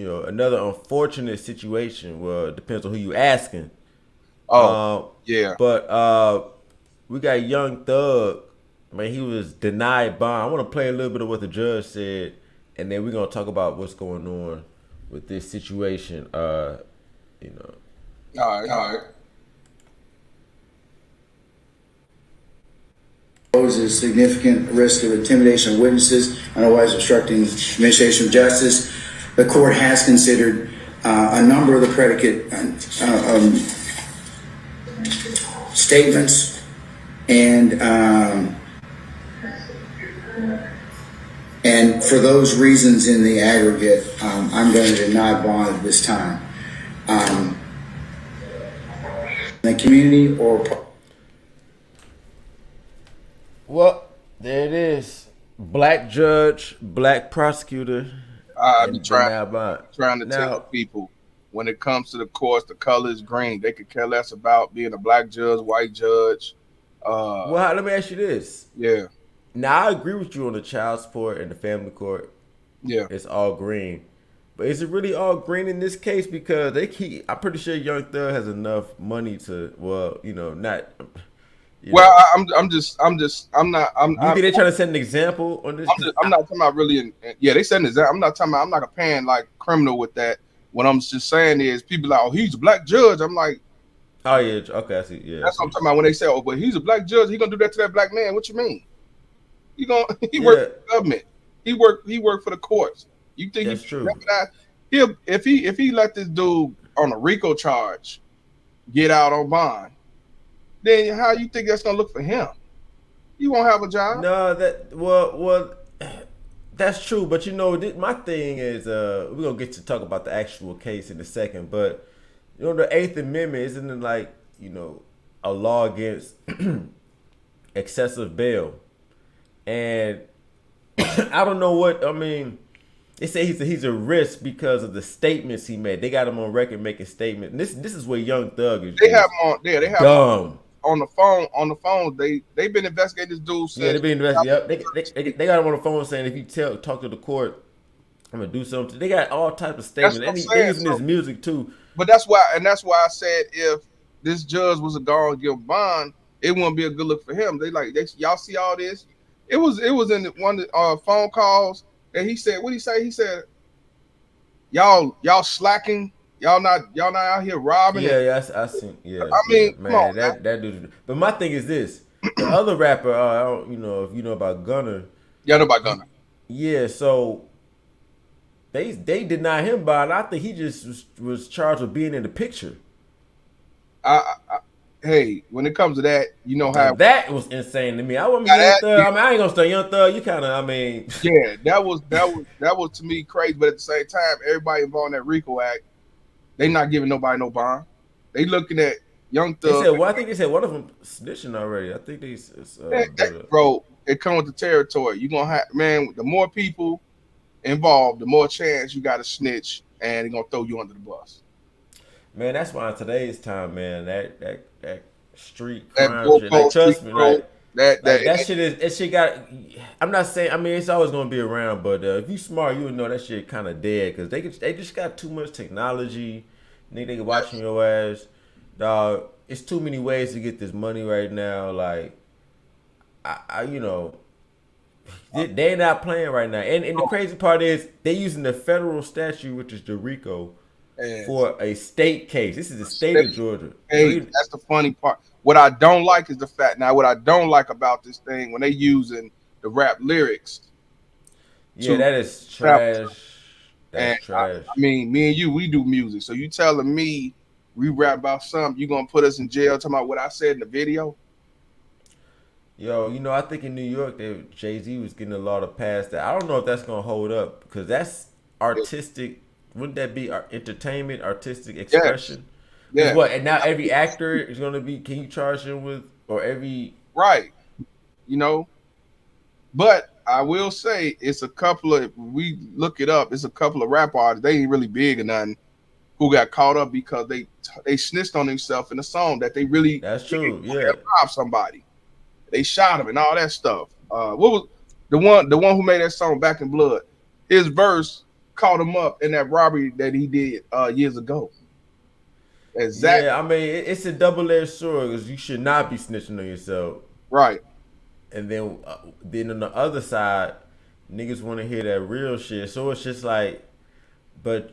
another unfortunate situation. Well, it depends on who you asking. Oh, yeah. But we got Young Thug. Man, he was denied bond. I want to play a little bit of what the judge said, and then we're gonna talk about what's going on with this situation. You know, All right. Poses significant risk of intimidation of witnesses, otherwise obstructing administration of justice. The court has considered a number of the predicate statements, and for those reasons in the aggregate, I'm going to deny bond at this time. The community or well, there it is. Black judge, black prosecutor, I be and trying denied bond. trying to tell Now, people when it comes to the courts, the color is green. They could care less about being a black judge, white judge. well, let me ask you this. Yeah, Now, I agree with you on the child support and the family court. yeah. It's all green. But is it really all green in this case? Because they keep. I'm pretty sure Young Thug has enough money to. Well, not. You Well, know. I'm not, Do you think they're trying to set an example on this? Because I'm not talking about really. Yeah, they said that. I'm not talking about. I'm not a pan like criminal with that. What I'm just saying is, people like, oh, he's a black judge. I'm like, oh yeah, okay, I see. Yeah, I that's what see. I'm talking about when they say, oh, but he's a black judge. He gonna do that to that black man. What you mean? He gonna he worked Yeah, for the government. He worked for the courts. You think that's he true. jeopardize? He'll if he let this dude on a Rico charge get out on bond, then how you think that's gonna look for him? He won't have a job. No, that's true. But my thing is, we're gonna get to talk about the actual case in a second. But the Eighth Amendment isn't it like a law against excessive bail, and I don't know what I mean. They say he's a risk because of the statements he made. They got him on record making statements. And this is where Young Thug is They have just him on. Yeah, they have him dumb. on the phone. On the phone, they've been investigating this dude Yeah, since. they been investigating. Yep, they got him on the phone saying if you talk to the court, I'm gonna do something. They got all types of That's statements. what I'm And they saying. using his music too. But that's why I said if this judge was a gone give bond, it wouldn't be a good look for him. Y'all see all this. It was in one of the phone calls and he said, what did he say? He said, y'all slacking, y'all not out here robbing it. Yeah, yeah, I seen. Yeah, I yeah, mean, come man, on that dude. But my thing is this: the other rapper, I don't, if you know about Gunner, y'all know about he, Gunner. yeah, so they deny him bond. I think he just was charged with being in the picture. I hey, when it comes to that, you know Now how that was insane to me. I want now me Young that Thug. I mean, I ain't gonna say Young Thug. You kind of, I mean, yeah, that was to me crazy. But at the same time, everybody involved in that Rico Act, they not giving nobody no bond. They looking at Young they Thug. said. Well, I think they said one of them snitching already. I think but Bro, it comes with the territory. You gonna have man. The more people involved, the more chance you got to snitch, and they're gonna throw you under the bus. man, that's why in today's time, man, that street That crime shit. Like, Gold Street trust me, Road, that shit is that shit got. I'm not saying. I mean, it's always gonna be around, but if you smart, you would know that shit kind of dead because they just got too much technology. They watching yes, your ass, dog. It's too many ways to get this money right now. Like, I they not playing right now. And the crazy part is they using the federal statute, which is the Rico, and for a state case. This is the state of Georgia. So hey, that's the funny part. What I don't like is the fact now. What I don't like about this thing when they using the rap lyrics yeah, to that is sample, trash. and That's trash. I mean, me and you, we do music. So you telling me we rap about something, you gonna put us in jail talking about what I said in the video? Yo, I think in New York, Jay Z was getting a lot of pass that. I don't know if that's gonna hold up because that's artistic. Wouldn't that be entertainment, artistic Yes, expression? Because yeah, what? And now every actor is gonna be. Can you charge him with or every? right. You know, but I will say it's a couple of we look it up. It's a couple of rap artists. They ain't really big or nothing who got caught up because they snitched on themselves in a song that they really That's did true. Yeah. rob somebody. They shot him and all that stuff. What was the one who made that song Back in Blood? His verse caught him up in that robbery that he did years ago. Exactly. Yeah, I mean, it's a double-edged sword because you should not be snitching on yourself. Right. And then on the other side, niggas want to hear that real shit. So it's just like, but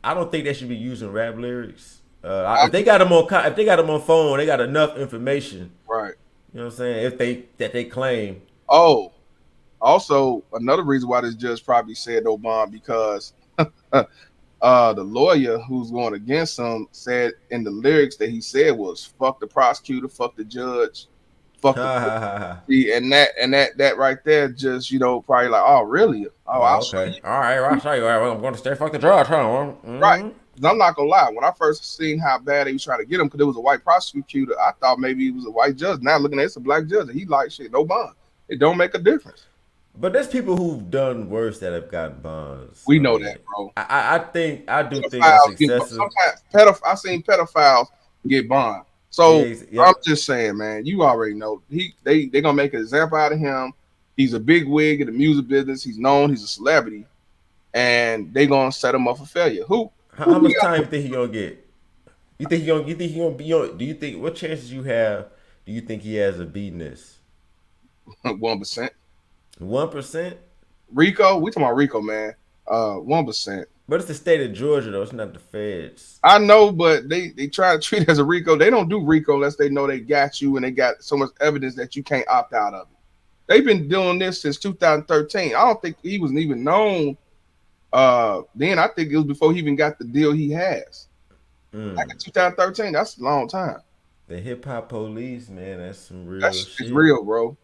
I don't think they should be using rap lyrics. If they got them on phone, they got enough information. Right. You know what I'm saying? If they claim. Oh, also another reason why this judge probably said no bond because the lawyer who's going against him said in the lyrics that he said was "fuck the prosecutor, fuck the judge, fuck the." and that right there just probably like, oh really? Oh, I'll show okay. you. All right, I'll show you. I'm going to stay fuck the judge, huh? Mm-hmm. Right. I'm not gonna lie. When I first seen how bad he was trying to get him, because it was a white prosecutor, I thought maybe he was a white judge. Now looking at it, it's a black judge, and he like shit, no bond. It don't make a difference. But there's people who've done worse that have gotten bonds. We know that, bro. I think that's excessive. Sometimes I've seen pedophiles get bond. So I'm just saying, man, you already know they gonna make an example out of him. He's a big wig in the music business. He's known. He's a celebrity, and they gonna set him up for failure. How much time you think he gonna get? You think he gonna be on? Do you think what chances you have? Do you think he has of beating this? 1%. 1%. Rico, we talking about Rico, man. 1%. But it's the state of Georgia, though. It's not the feds. I know, but they try to treat it as a Rico. They don't do Rico unless they know they got you and they got so much evidence that you can't opt out of it. They've been doing this since 2013. I don't think he was even known. Then I think it was before he even got the deal he has. Like in 2013, that's a long time. The hip hop police, man, that's some real shit. It's real, bro.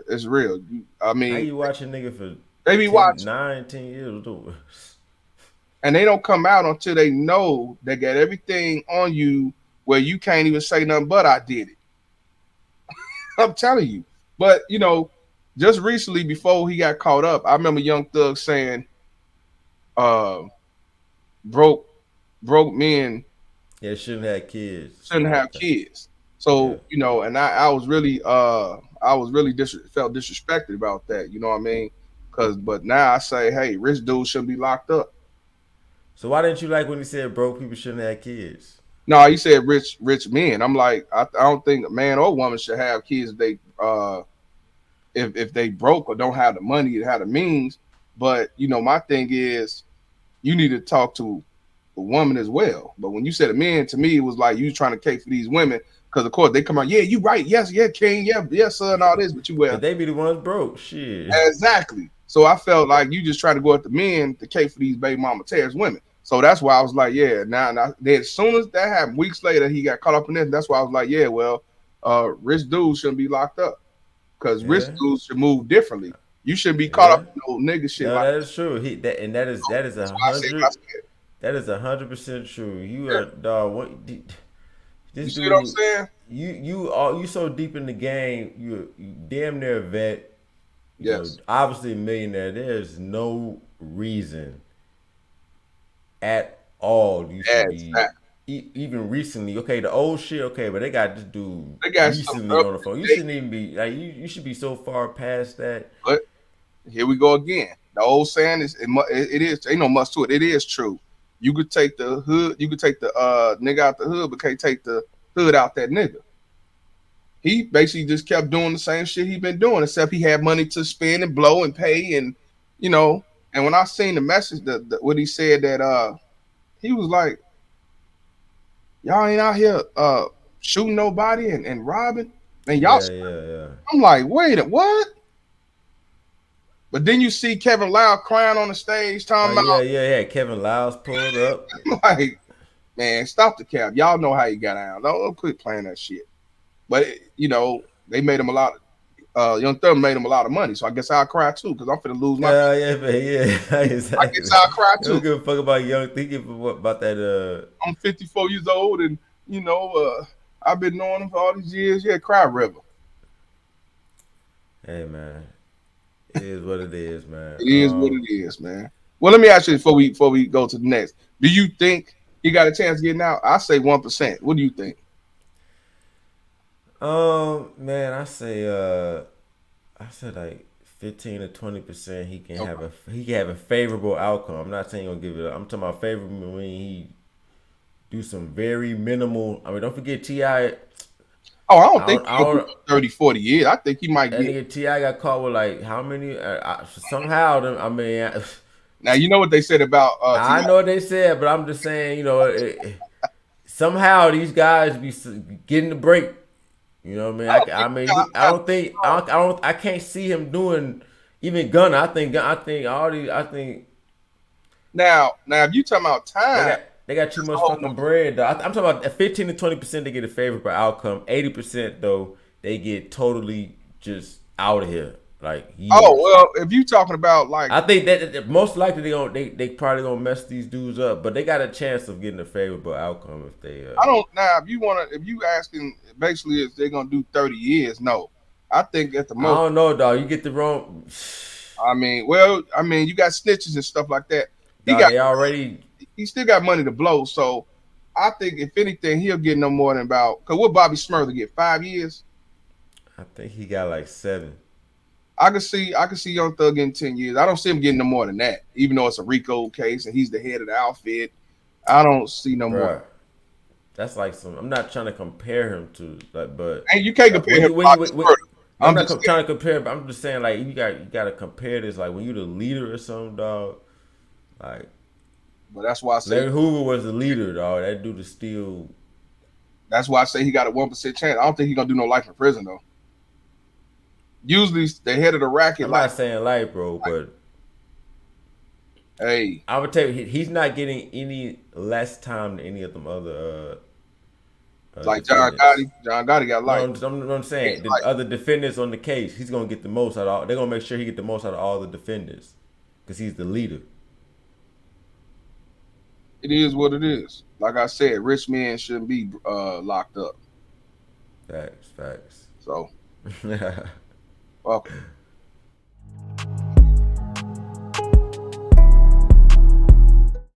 It's real. I mean, how you watch a nigga for they be watching 10 years, and they don't come out until they know they got everything on you where you can't even say nothing but I did it. I'm telling you. But just recently before he got caught up, I remember Young Thug saying, broke men shouldn't have kids. So and I was really felt disrespected about that. You know what I mean? But now I say, hey, rich dudes shouldn't be locked up. So why didn't you like when he said broke people shouldn't have kids? No, he said rich men. I'm like, I don't think a man or woman should have kids if they broke or don't have the money to have the means. But my thing is, you need to talk to a woman as well. But when you said a man, to me, it was like you trying to cater for these women because, of course, they come out, yeah, you right, yes, yeah, king, yeah, yes, sir, and all this. But they be the ones broke, shit. Exactly. So I felt like you just try to go at the men to cater for these baby mama tears women. So that's why I was like, yeah. Now, then as soon as that happened, weeks later, he got caught up in this. That's why I was like, yeah, well, rich dudes shouldn't be locked up because rich dudes should move differently. You shouldn't be caught up in no nigga shit. No, that is true. That is 100. That is 100% true. You are dog. What? This you see what I'm saying? You so deep in the game. You damn near a vet. Yes. Obviously a millionaire. There's no reason at all you should be even recently. Okay, the old shit. Okay, but they got this dude recently on the phone. You shouldn't even be like you should be so far past that. But here we go again. The old saying is it is ain't no much to it. It is true. You could take the hood, you could take the nigga out the hood, but can't take the hood out that nigga. He basically just kept doing the same shit he been doing, except he had money to spend and blow and pay, and And when I seen the message, what he said that he was like, y'all ain't out here shooting nobody and robbing, and y'all. Yeah. I'm like, wait, what? But then you see Kevin Lau crying on the stage, talking about Kevin Lau's pulled up. Like, man, stop the cap. Y'all know how he got out. Don't quit playing that shit. But they made him a lot. Young Thug made him a lot of money, so I guess I'll cry too because I'm finna lose my. Exactly. I guess I'll cry too. Don't give a fuck about Young. Thinking about that. I'm 54 years old, and I've been knowing him for all these years. Yeah, cry river. Hey man. It is what it is, man. It is what it is, man. Well, let me ask you before we go to the next. Do you think he got a chance of getting out? I say 1%. What do you think? Man, I say like 15 to 20%, he can have a favorable outcome. I'm not saying he'll give it up. I'm talking about favorable when he do some very minimal. I mean, don't forget Ti. Oh, I don't think he'll do 30, 40 years. I think he might That get. nigga Ti got caught with like how many? Somehow, I mean, Now you know what they said about. I know what they said, but I'm just saying, somehow these guys be getting the break. You know what I mean? I don't think I can't see him doing even Gunna. I think all these. I think Now if you talking about time, they got too much fucking bread. Though. I'm talking about 15 to 20% they get a favorable outcome. 80% though they get totally just out of here. Like if you talking about like, I think that most likely they probably gonna mess these dudes up, but they got a chance of getting a favorable outcome if they. I don't now. If you asking basically if they're gonna do 30 years, no. I think at the most. I don't know, dog. You get the wrong. I mean, you got snitches and stuff like that. He still got money to blow. So I think if anything, he'll get no more than about. Cause what Bobby Smurder get 5 years? I think he got like 7. I can see Young Thug getting 10 years. I don't see him getting no more than that, even though it's a Rico case and he's the head of the outfit. I don't see no more. That's like I'm not trying to compare him to but and you can't compare him. I'm not trying to compare, but I'm just saying like you got to compare this like when you the leader or something, dog. Like, but that's why I say Larry Hoover was the leader, dog. That dude is still. That's why I say he got a 1% chance. I don't think he's gonna do no life in prison though. Usually the head of the racket. I'm not saying life, bro, but hey, I would tell you he's not getting any less time than any of them other. Like John Gotti. John Gotti got life. No, I'm saying the other defendants on the case, he's gonna get the most out of all. They're gonna make sure he get the most out of all the defendants because he's the leader. It is what it is. Like I said, rich men shouldn't be locked up. Facts. So, welcome.